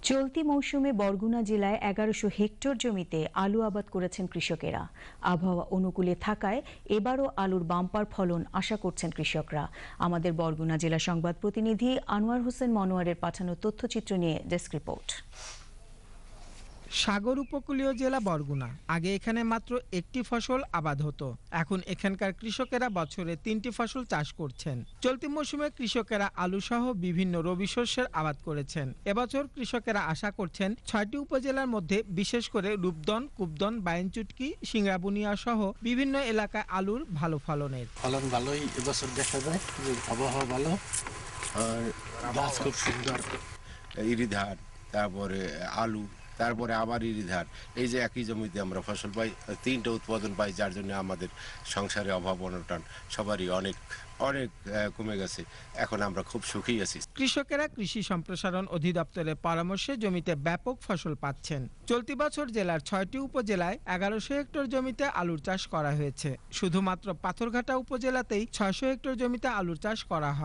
চলতি মৌসুমে বরগুনা জেলায় ১১০০ হেক্টর জমিতে আলু আবাদ করেছেন কৃষকেরা। আবহাওয়া অনুকূলে থাকায় এবারও আলুর বাম্পার ফলন আশা করছেন কৃষকরা। আমাদের বরগুনা জেলা সংবাদ প্রতিনিধি আনোয়ার হোসেন মনোয়ারের পাঠানো তথ্যচিত্র নিয়ে ডেস্ক রিপোর্ট। সাগর উপকূলীয় জেলা বরগুনা। আগে এখানে মাত্র একটি ফসল আবাদ হতো, এখন এখানকার কৃষকেরা বছরে ৩টি ফসল চাষ করছেন। চলতি মৌসুমে কৃষকেরা আলু সহ বিভিন্ন রবি শস্যের আবাদ করেছেন। এবছর কৃষকেরা আশা করছেন ৬টি উপজেলার মধ্যে বিশেষ করে রূপদন, কুপদন, বাইনচুটকি, সিংড়াবুনিয়া সহ বিভিন্ন এলাকায় আলুর ভালো ফলনের। ফলন ভালোই এবছর দেখা যায়, আবহাওয়া ভালো আর গাছ খুব সুন্দর। ইরিধান, তারপরে আলু, তারপরে আবার ইরিধান, এই যে একই জমিতে আমরা ফসল পাই, 3টা উৎপাদন পাই, যার জন্য আমাদের সংসারে অভাব অনটন সবারই অনেক অনেক কমে গেছে। এখন আমরা খুব সুখী আছি। কৃষকেরা কৃষি সম্প্রসারণ অধিদপ্তরের পরামর্শে জমিতে ব্যাপক ফসল পাচ্ছেন। চলতি বছর জেলার ৬টি উপজেলায় ১১০০ হেক্টর জমিতে আলুর চাষ করা হয়েছে। শুধুমাত্র পাথরঘাটা উপজেলাতেই ৬০০ হেক্টর জমিতে আলুর চাষ করা হয়।